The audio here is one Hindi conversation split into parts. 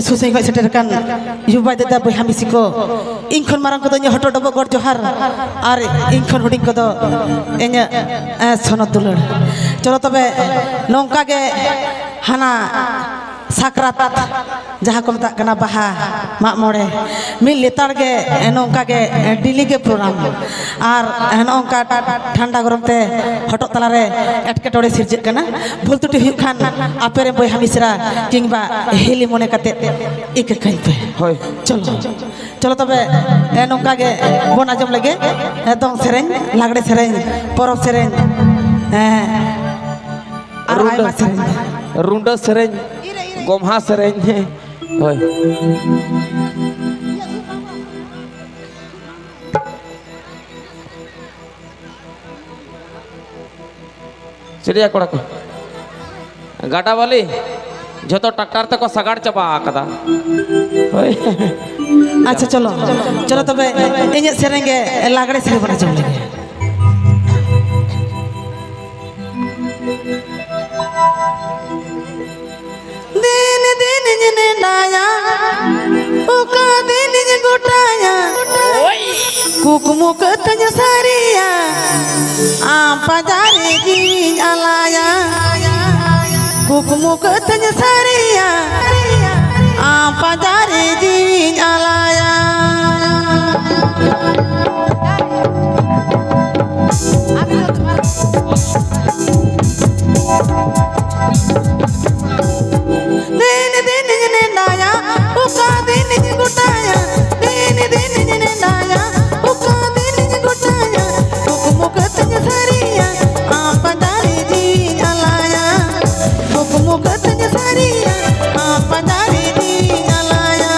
सुसई खय सेटेरकान युबाय दादा बयहा मिसि को इनखन मारां को इन हटो डबो गड़ जोहार और इनखन हुडिंग को इन सनद दुलड़ चलो तबे नौका के हाना साकरात जहाँ को मत करना बाहा माग मोड़े मिल लेतार के नौका के डिली के प्रोग्राम और नौका ठंडा गरम ते हटो तलारे एटकेटोड़े सिरजे करना भूल तुटी हुई खान आपेरे बोय हमिसरा किंबा हेली मोने कते एक कहीं पे चलो चलो तबे नौका के बोन आजम लगे दों सेरेन लागड़े सेरेन परब सेरेन और आयमा सेरेन रुंडा सेरेन गोमहा सेरेन होय चलिए कोड़ा को गाड़ा वाली जो तो ट्रैक्टर तक को सगाड़ चबा आकदा होय अच्छा चलो चलो तबे इन सेरेंगे लागड़े सेरे बना चल लगे कुकमुक तज सारिया पजारे जीविन आलाया कुकमुक तज सारिया पजारे जीविन आलाया दिन दिन जने नाया उका दिन गुटाया दिन दिन जने नाया उका दिन गुटाया कुकमुक तज सारिया पजारे जीविन आलाया कुकमुक तज सारिया पजारे जीविन आलाया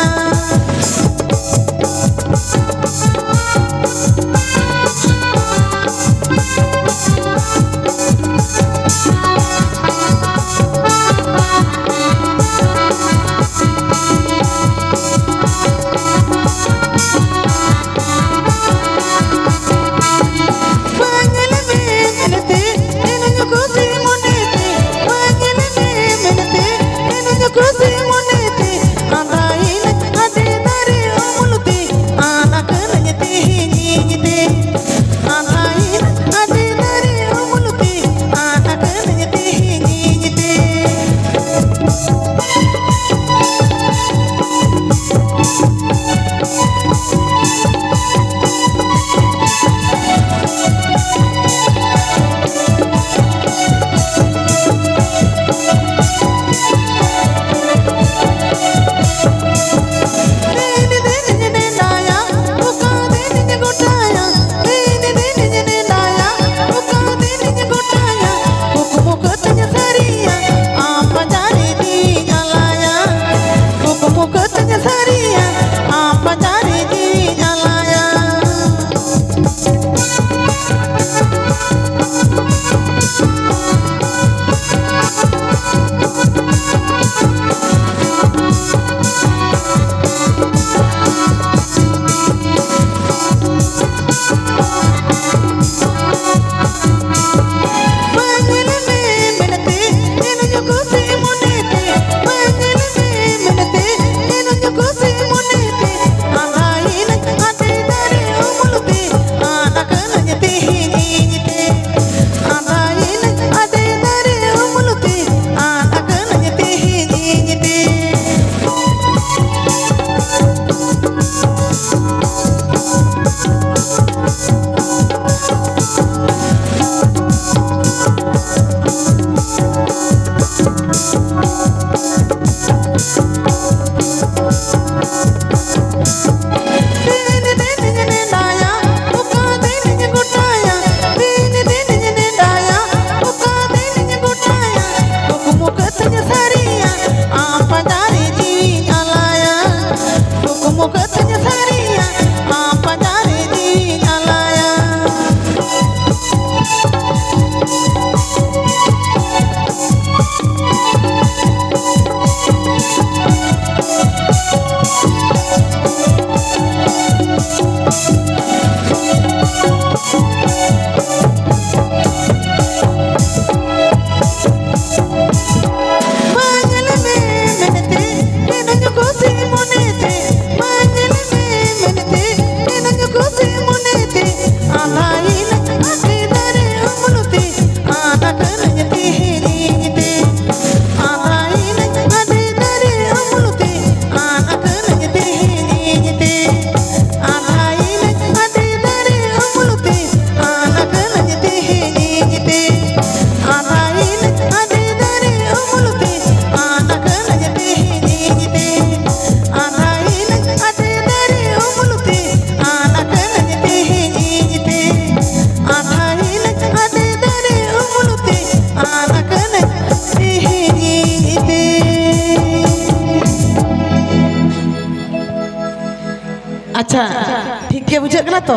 तो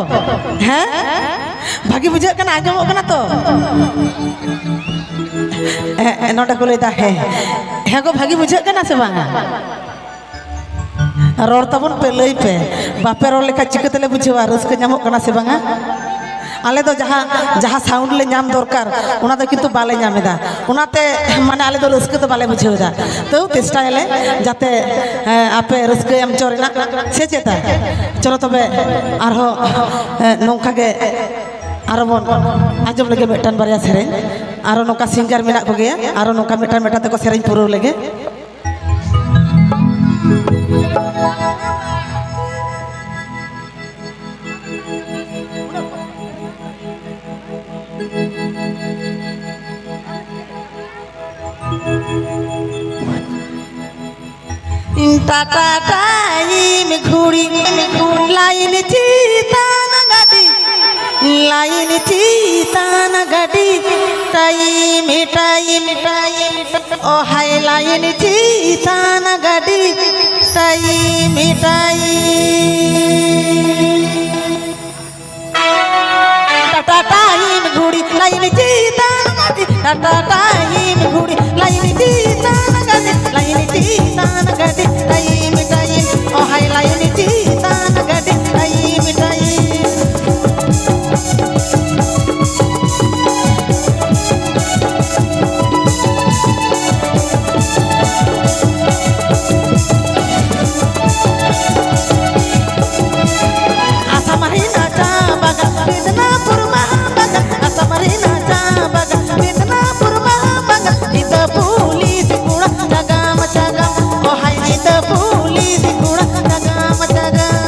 हैं भागी बुझे कना आजमो कना तो नोटा को लेता है को भागी बुझे कना से बांगा रोड तबन पे लई पे बापे रोड लेका चिकतले बुझेवा रस्क नामो कना से बांगा आले तो जहाँ साउंड ले नाम दरकार उना तो किंतु बाले नामेदा उनाते माने आले तो रस्क तो बाले बुझेदा तो चेष्टा हेले जाते आपे रस्क एम चोरेना से चेता चलो तबे आरो नोंका के आरो बन आजम लगे मेटन बारिया सेरें आरो नोंका सिंगर मेना को गया आरो नोंका मेटन मेटा तको सेरें पुरो लगे टाटा टाइम घुड़ी लाइन चीतान गाड़ी लाइन चीतान गाड़ी टाइम टाइम टाइम ओ हाय लाइन चीतान गाड़ी टाइम टाइम टाटा टाइम घुड़ी लाइन चीतान गाड़ी टाटा टाइम घुड़ी लाइन चीतान गाड़ी लाइन चीतान गाड़ी टाइम टाइम ओ हाय लाइन चीतान गाड़ी time time asa marina cha baga midnapur mahabaga asa marina cha baga midnapur mahabaga ida police kura jagam jagam oh hai ida police kura jagam jagam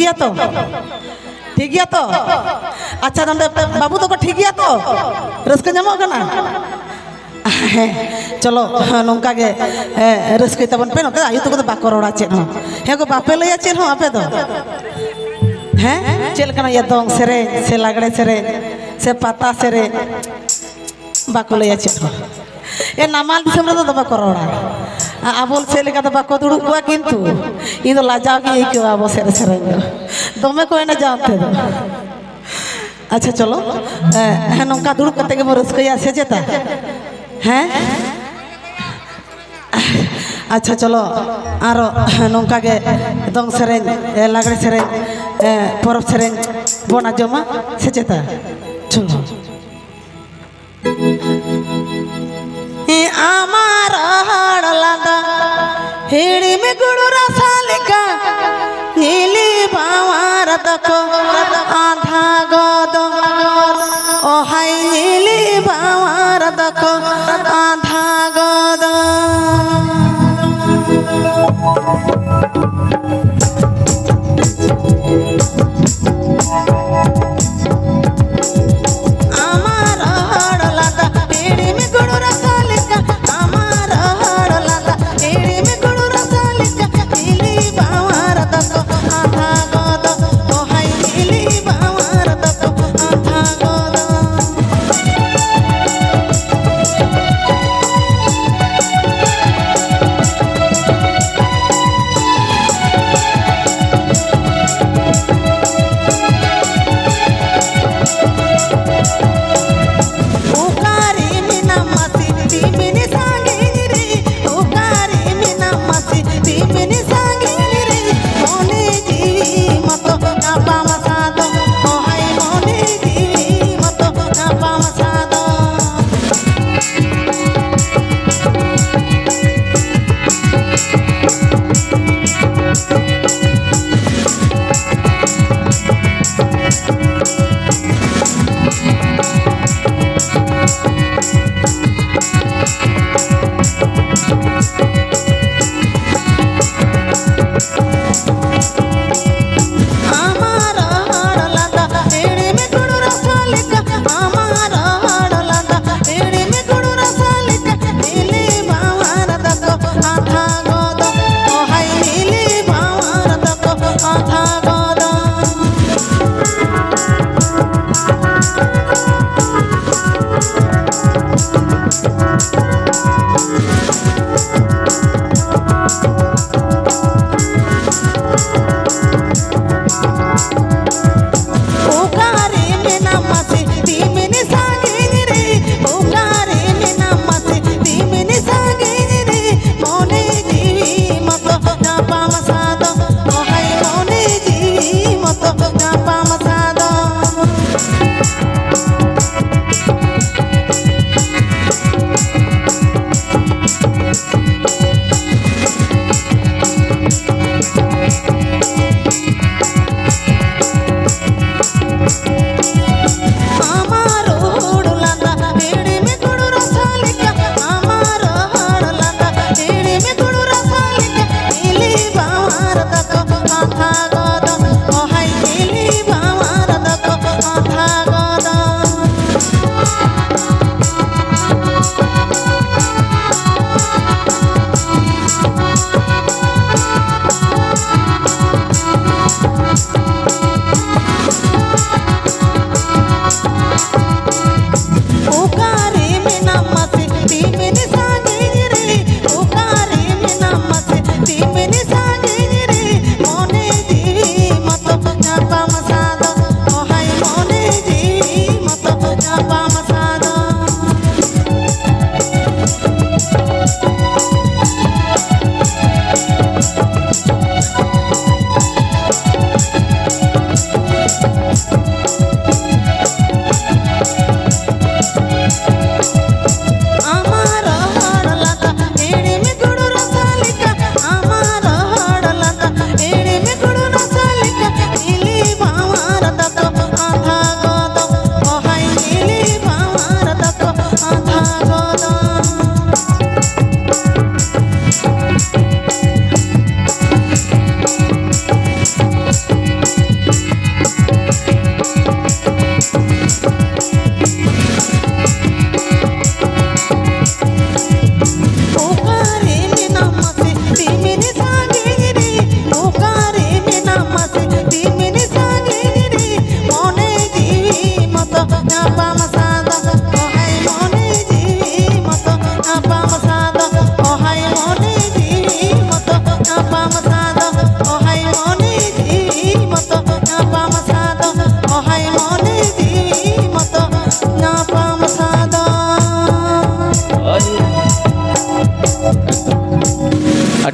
गया तो ठीक गया तो अच्छा नंदे बाबू तो ठीक गया तो रस्क जमा करना चलो नौका के रस्क तबन पे नते आयु तो बाको रोड़ा चेन हो हे को बापे लया चेन हो आपे तो हैं चल कना ये दोंग सेरे से लागड़े सेरे से पाता सेरे बाको लया चेन हो ए नामाल दिसम रे तो बाको रोड़ा आबोल से लेका तो बाको दुड़ु को किंतु इ तो लाजाव की के आबो सेरे सेरे दमे कोई ना जानते दो अच्छा चलो नौका दुड़ु कते के रस्कया से जेता हैं अच्छा चलो आरो नौका के दंग सेरें लागड़े सेरें परब सेरें बना जमा से जेता चलो आमार हाड़लादा हिड़ी में गुड़ रसालिका नीली बावार तको आधा गोदो ओ हाय नीली बावार तको आधा गोदो आमार हाड़लादा हिड़ी में गुड़ रसालिका आमार हाड़लादा हिड़ी में गुड़ रसालिका नीली बावार तको आधा गोदो ओ हाय नीली बावार तको आधा गोदो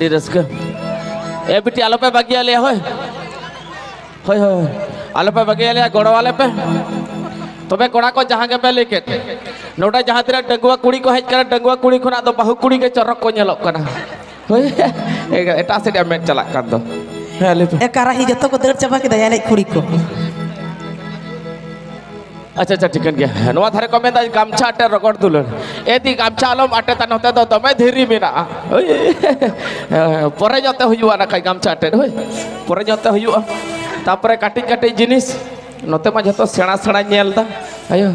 आदि रस्क ए बिटी आलो पे बागी आले होय होय होय आलो पे बागी आले गोड़ वाले पे तबे कोड़ा को जहां के पे लेके नोटा जहां तेरा डंगुआ कुड़ी को हेज कर डंगुआ कुड़ी खुना दो बाहु कुड़ी के चरक को नेलो कना होय एटा से डैमेज चला कर दो हेले पे एकारा ही जतो को दर चबा के दया ले कुड़ी को अच्छा अच्छा ठीक गया नवा धारे को मेदा गामछा अटे रगड़ दुलर एती गामछा आलम अटे ता नते दो तमे धीरी मेना ओय परे जते हुयुआ ना कई गामछा अटे होय परे जते हुयुआ तापरे काटी काटी जिनिस नते मा जतो सेणा सेणा नेलदा आयो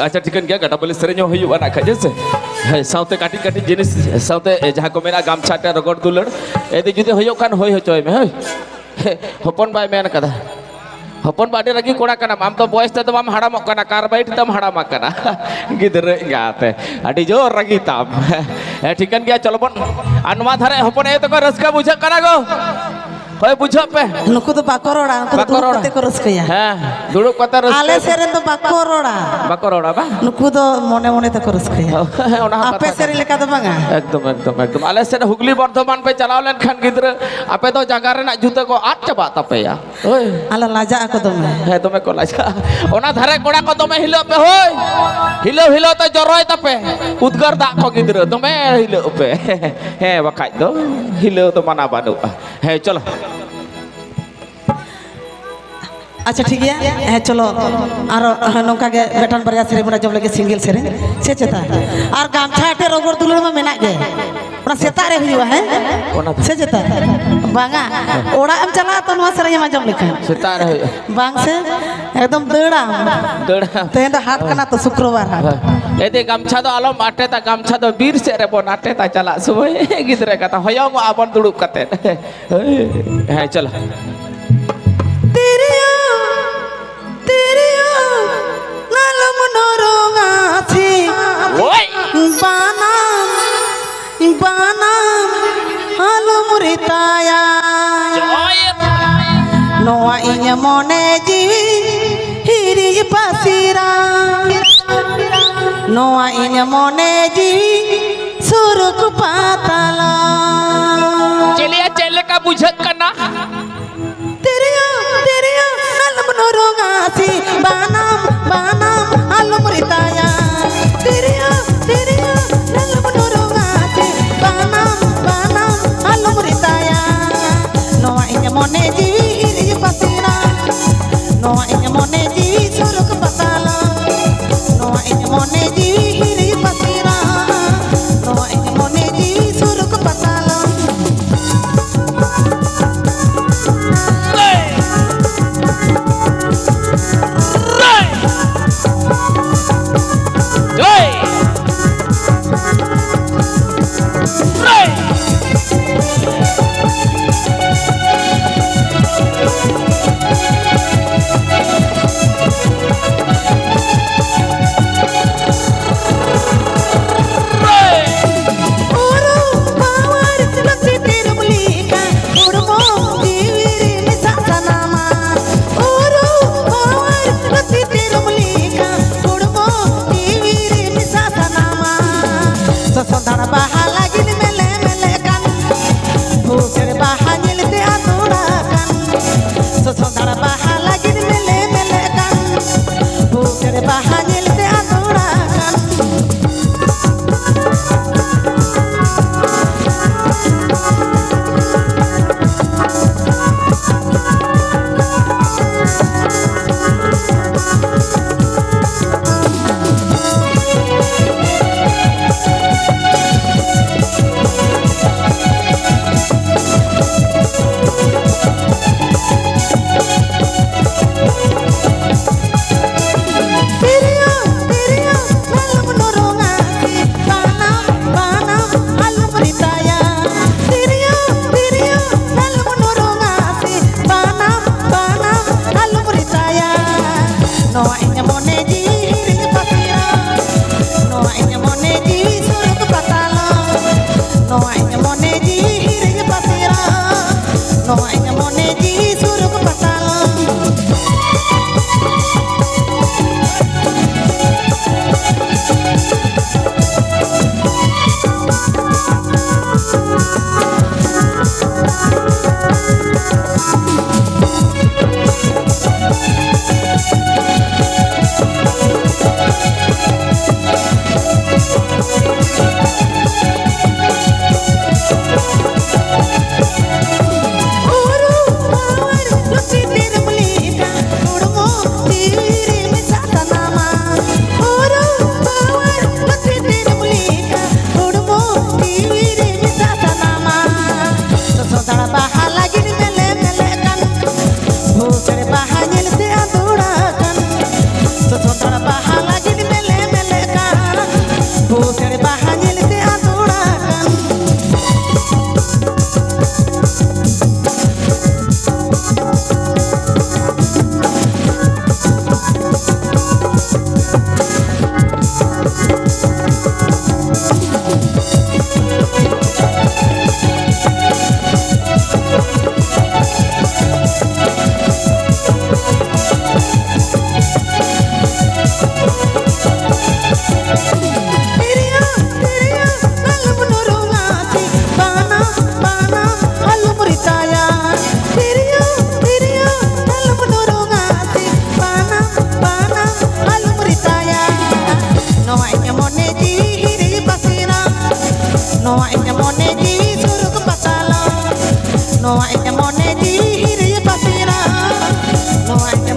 अच्छा ठीक गया गटा बोले सेरेño हुयुआ ना खजे से साउते काटी काटी जिनिस साउते जहा को मेना गामछा अटे रगड़ दुलर एती जुदि हुयो कान होय होचोय में होय हपन बाय मेन कदा हपन बाड़ी रगी कोड़ा कना आम तो बयस ते तम हाड़ाम कना कारबाइट तम हाड़ाम कना गिदरे गाते अडी जोर रगी ताम ठीकन गया चलो बन अनवा धरे हपन ए तो को रसका बुझा कना गो होय बुझो पे नुकु तो बाकोरोड़ा उनको तो दुड़ुब कते को रसकया हां दुड़ुब कते रसका आले सेरे तो बाकोरोड़ा बा नुकु तो मने मने तो को रसकया ओना आपे सेरे लेका तो बांगा एकदम एकदम एकदम आले सेरे हुगली बर्धमान पे चलाव लेन खान गिदरे आपे तो जगह रेना जुते को आट चबा तपेया ओय आला लाजा को दमे हे तमे को लाजा ओना धरे कोड़ा को तमे हिलो पे होय हिलो हिलो तो जरोय तपे उद्गार दा को गिदरे तमे हिलो पे हे बखाय दो हिलो तो मना बानु हे चलो अच्छा ठीक है चलो और नौका के बेटन बरिया सेरे बना जब लगे सिंगल सेरे से चेता और गामछा अटे रगड़ दुलड़ में मेना गे ओना सेता रे हुआ है से चेता बांगा ओड़ा हम चला तो नवा सेरे में जब लिखा सेता रे बांग से एकदम दड़ा तेंदा हाथ कना तो शुक्रवार हाथ एदे गामछा दो आलो माटे ता गामछा दो बीर से रे बनाटे ता चला सुबह गिदरे कता होयो आपन दुड़ुब कते हे चलो नालम नरोंगा थी ओय बाना आलो मुरिताया नोआ इन मोने जीवी हिरी पासीरा नोआ इन मोने जीवी सुरुक पाताला चलिया चल का बुझत करना तेरिया नालम नरोंगा थी बानाम आलो मुरिताया तेरिया नालम नरोंगा थी बानाम आलो मुरिताया नोआ इन मोने जीवी हिरी पासीरा नोआ इन मोने जीवी सुरुक पाताला नोआ इन मोने जीवी हिरी पासीरा नोआ इन मोने जीवी सुरुक पाताला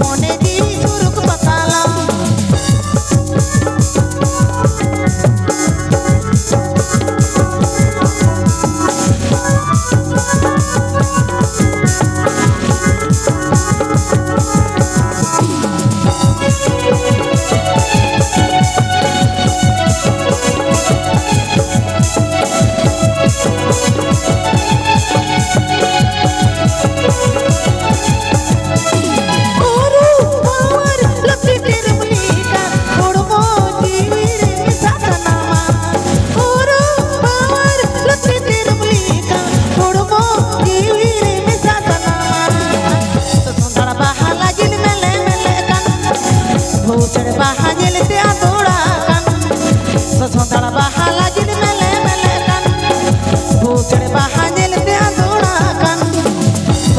মনে দি Suruk পাতালাম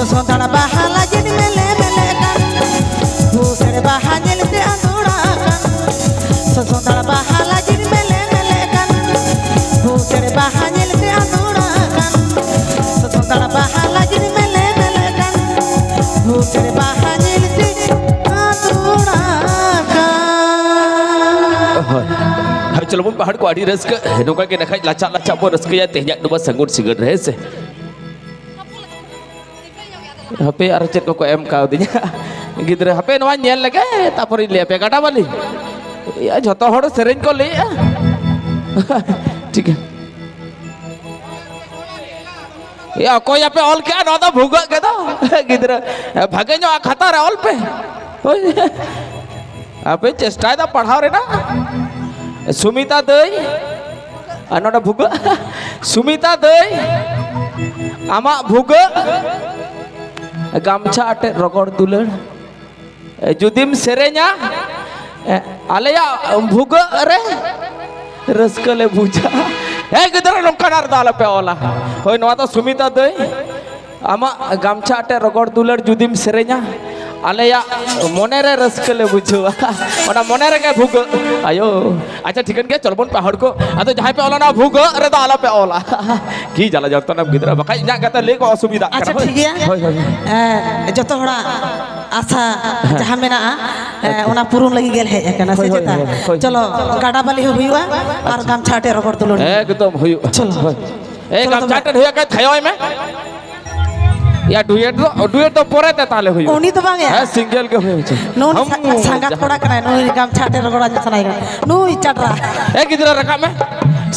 Sondara bahala jin mele mele kan Busere bahanyel te andura kan Sondara bahala jin mele mele kan Busere bahanyel te andura kan Sondara bahala jin mele mele kan Busere bahanyel te andura kan Hai chalo pun pahad ko adi raska nongka ke nakhai lacak pun raska ya tehnya dua sangut sigar rese HP arcet ko MK dinya gidra HP noa nyel lage tapori le pe kata bali ya joto hor sereng ko le ठीक है या कोई पे ऑल क्या ना तो भूगा के तो गिदर भागे जो खाता रे ऑल पे आपे चेष्टा दा पढ़ाओ रे ना सुमिता दई अनोडा भूगा सुमिता दई आमा भूगा गामछा अटे रगड़ दुलड़ जुदिम सेरे냐 आलेया भूगा रे रस्कले बुझा ए गिदरा नोंकानार दाल पे ओला होय नवा तो सुमिता दई आमा गामछा अटे रगड़ दुलड़ जुदिम सेरे냐 आलेया मने रे रस्कले बुझवा ओना मने रे के भूग आयो अच्छा ठीकन के चलबन पहाड़ को अतो जहां पे ओला ना भूग रे दाल पे ओला की जाला जतो ना गिदरा बकाई ना गता ले को असुविधा अच्छा ठीक है होय होय जतो हड़ा आशा जहां मेना ओना पुरुन लगी गेल है कना से जता चलो गाडा बाली हुईवा और गामछाटे रगड़ दुलड़ एकदम हुई चलो ए गामछाटे होया के थयोय में या डुएट तो पोरे ते ताले हुई उनी तो बांगे है सिंगल के हुई नो संगात कोड़ा कना नो गामछाटे रगड़ा जसनाई नो चटरा ए गिदरा रखा में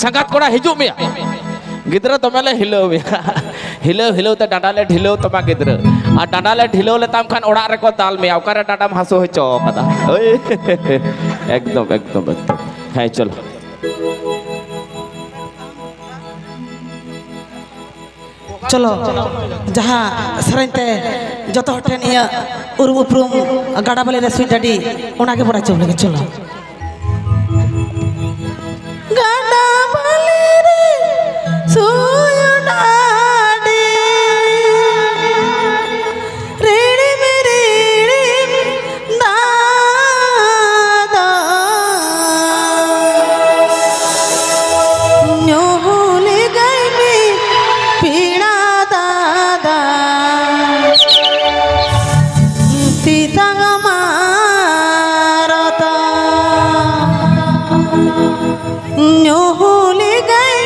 संगात कोड़ा हिजु में गिदरा तमेले हिलो में हिलो ते डाडाले ढिलो तमा गिदरा आ डाडाले ढिलो ले ताम खान ओड़ा रे को दाल में ओकारे डाडाम हासो हो चो कदा एकदम है चलो चलो जहाँ सरते जो ठेन उरुम उपरुम गाड़ा बाली रे सुई डाडी ओनागे बड़ा चल लगे चलो गाड़ा बाली रे सुई डाडी रेड़ी मेरी दादा न्योली गई में पीड़ा न्योली गई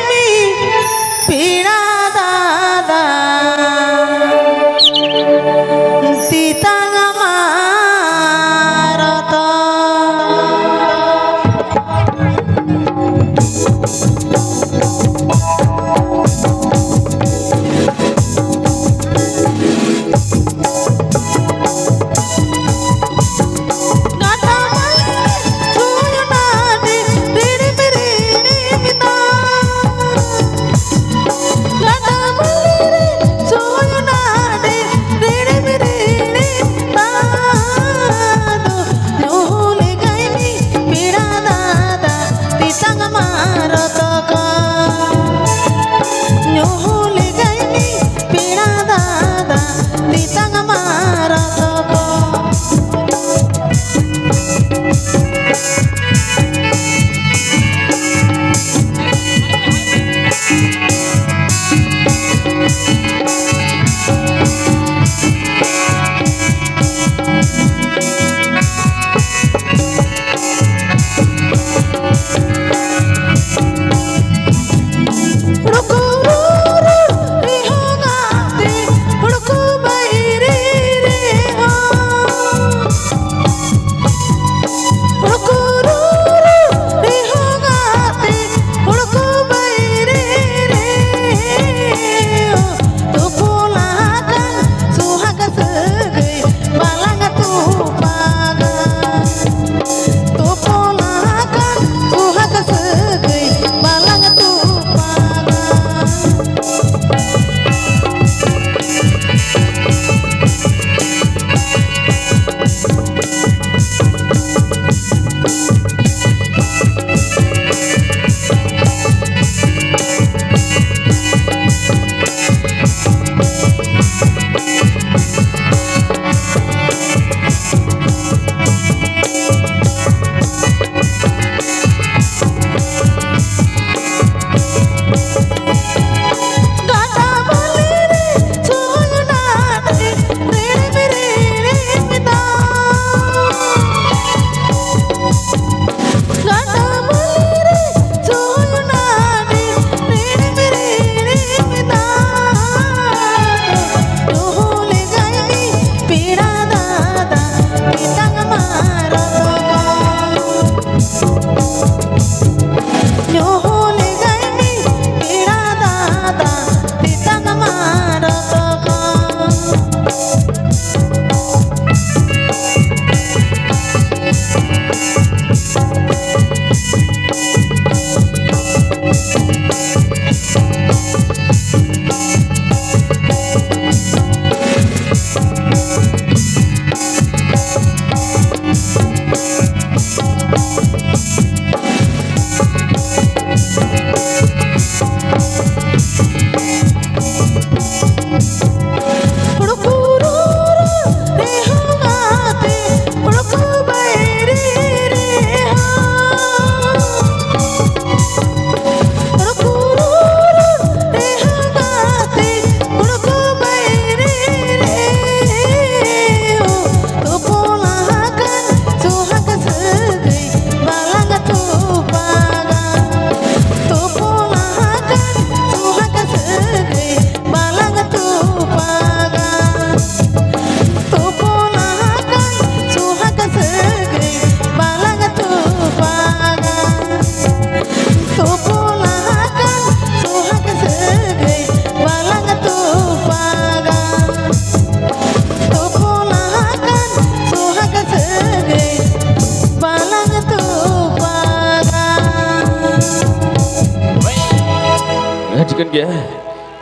चिकन गया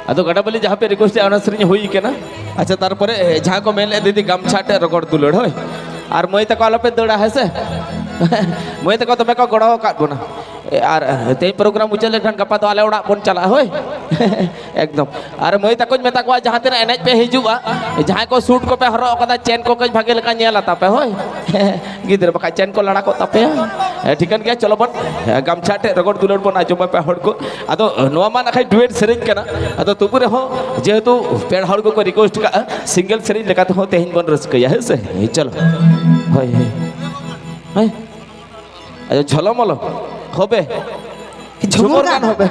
अदो गड़ा बलि जहाँ पे रिक्वेस्ट है सेरी हुई के ना अच्छा तारपरे जहाँ को मेन दीदी गमछाटे रगड़ दुलड़ हो और मई तक आलोपे दौड़ा है से मई तक तो को गड़ो का बोना और तेज प्रोग्राम मुचाद लेखान गपा तो आले ओड़ा बन चला हो एकदम और मई तक मेता को जहाँ तेना एनेज पे हिजुआ जहाँ को सूट को पे हरो कदा चेन को भागे लेका नेला तापे हो गिद्र बका चेन को लड़ा को तापे ठिकन गया चलो बन गमछाटे रगड़ दुलड़ बन आजम पे हड़ को अदो नोआ मा नाखाय डुएट सेरिंग कना अदो तुबु रे हो जेहेतु पेड़ हड़ को रिक्वेस्ट का सिंगल सेरिंग लेका तो तेहिन बन रसकया है से चलो होय होय अच्छा झलमल হবে ঝুমুর গান হবে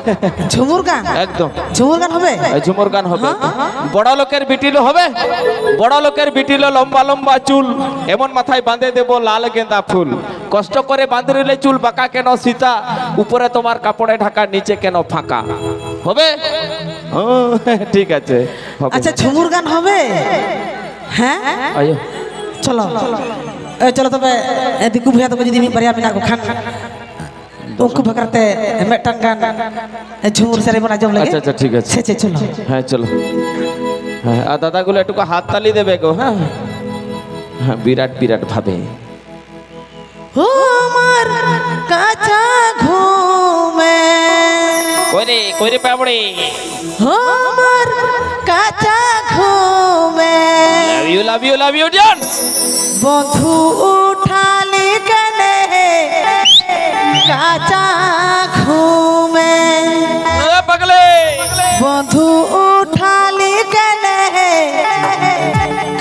ঝুমুর গান একদম ঝুমুর গান হবে ঝুমুর গান হবে বড় লোকের বিটিলো হবে বড় লোকের বিটিলো লম্বা লম্বা চুল এমন মাথায় বাঁধে দেব লাল গেঁদা ফুল কষ্ট করে বাঁধে নিলে চুল বাঁকা কেন সীতা উপরে তোমার কাপড়ে ঢাকা নিচে কেন ফাঁকা হবে ঠিক আছে আচ্ছা ঝুমুর গান হবে হ্যাঁ আয়ো চলো চলো তবে দিকু ভূয়া তো যদি বারিয়া মিনা को খান उनको भकरते मेटन गान झूमर सेरे बना जम लगे अच्छा ठीक है छे चलो हाँ चलो हाँ दादा गुलो एकटू को हाथ ताली देबे गो हाँ हाँ विराट विराट भावे हो मार काचा घूमे कोई रे पावड़ी हो मार काचा घूमे लव यू जान बंधु उठाली कने काचा घूमे पगले बंधु उठाली कने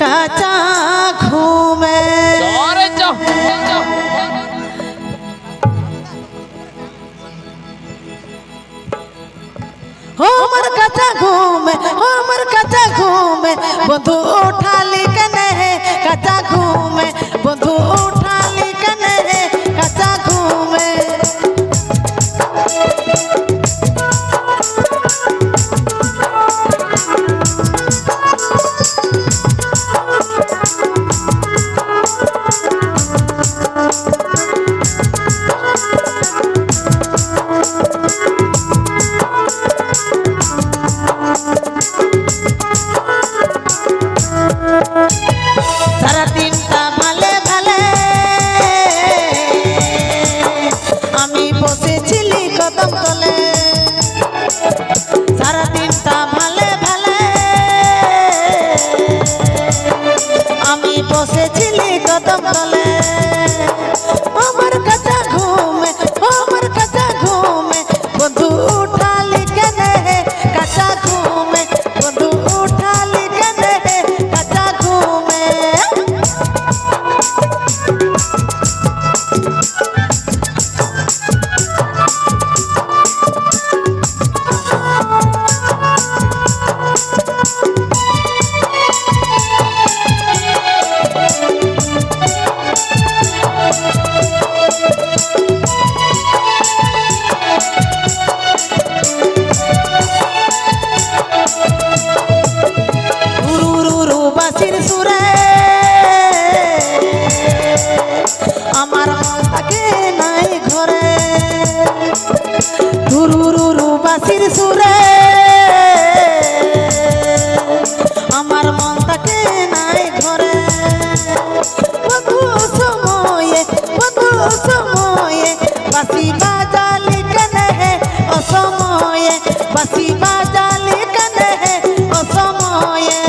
काचा घूमे हमर काचा घूमे हमर काचा घूमे बंधु उठाली कने काचा घूमे बंधु उठाली कने काचा घूमे सारा दिन ता भाले भाले आमी बसे छिली कदम तले सारा दिन ता भाले भाले आमी बसे छिली कदम तले हमर काचा घूमे बंधु उठाली कने काचा घूमे बंधु उठाली कने काचा घूमे বাসির সুরে আমার মন থাকে নাই ঘরে রুরু বাসির সুরে আমার মন থাকে নাই ঘরে বন্ধু সময়ে বাসি বাজালি কনে অসময়ে বাসি বাজালি কনে অসময়ে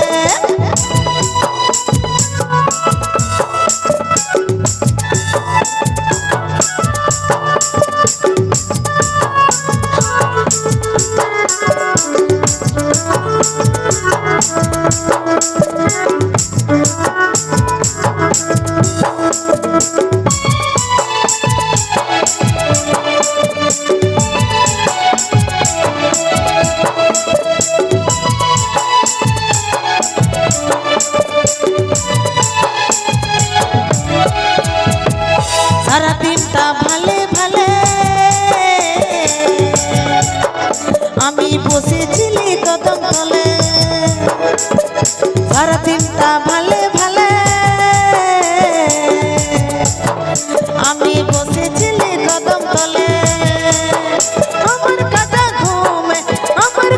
सारा दिन ता भाले भाले आमी बसे छिली कदम तले सारा दिन ता भाले भाले आमी बसे छिली कदम तले हमर काचा घूमे हमर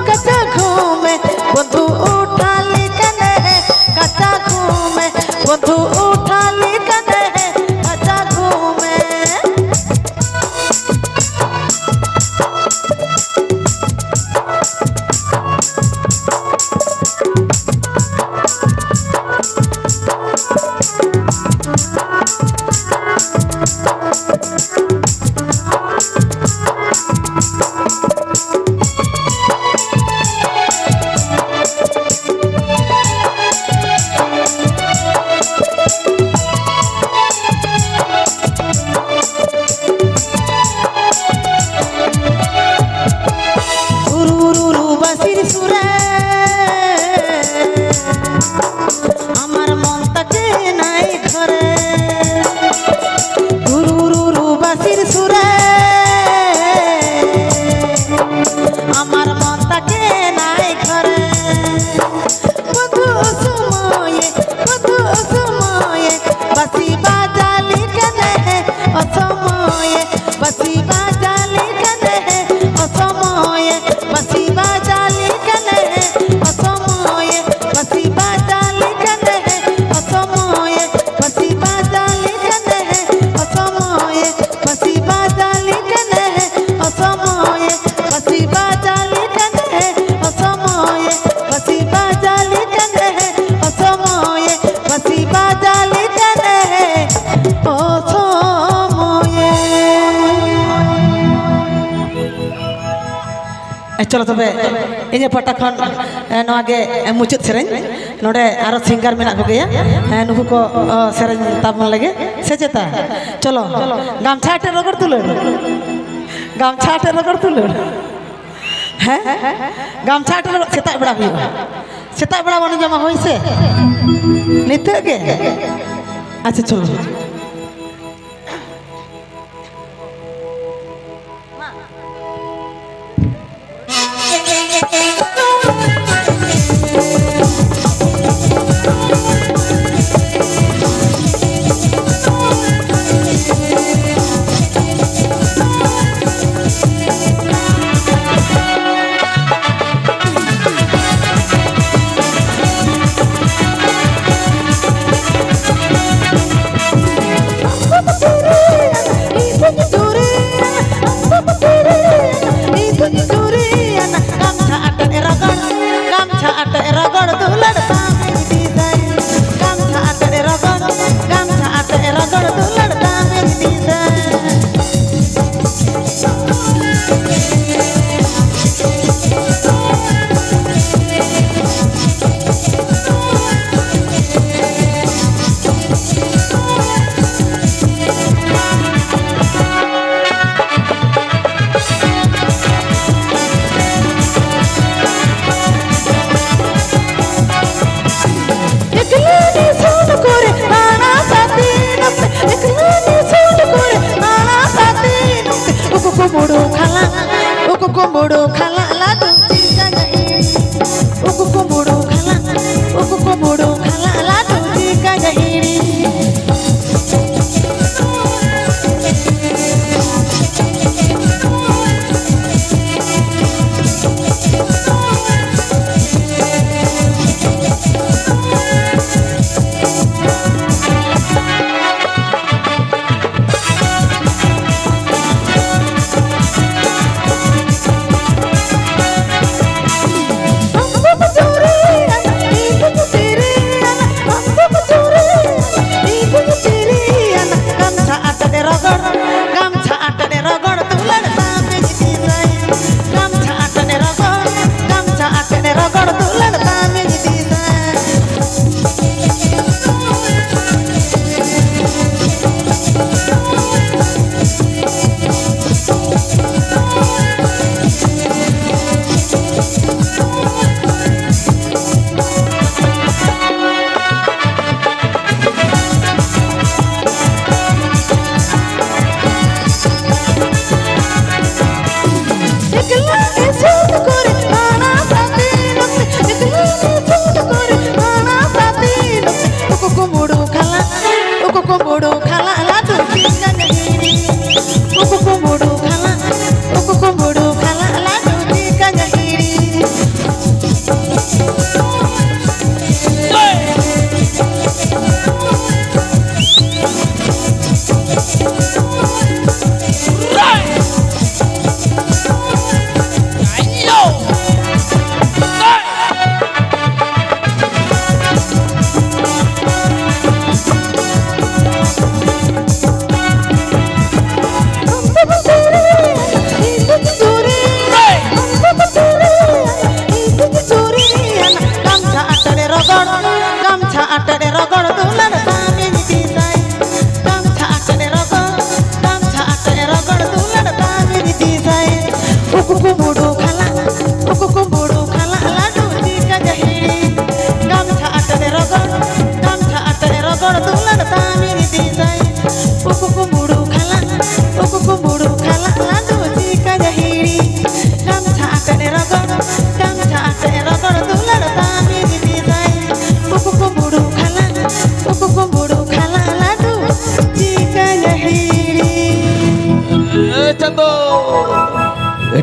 चलो तबे इने पटा खन नवागे मुचाद सेरेन नोडे आरो सिंगर मेना को गया नुकु को सेरेन ताबन लगे सेचेता चलो गामछाटे रगड़ तुले गामछाटे रगड़ तुले हैं गामछाटे सेता बड़ा हुआ सेता बड़ा बने जमा होई से निते के अच्छा चलो Komodo khala ladu jika jahiri uku komodo khala ladu jika jahiri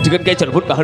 Chicken kayak cerbut bahar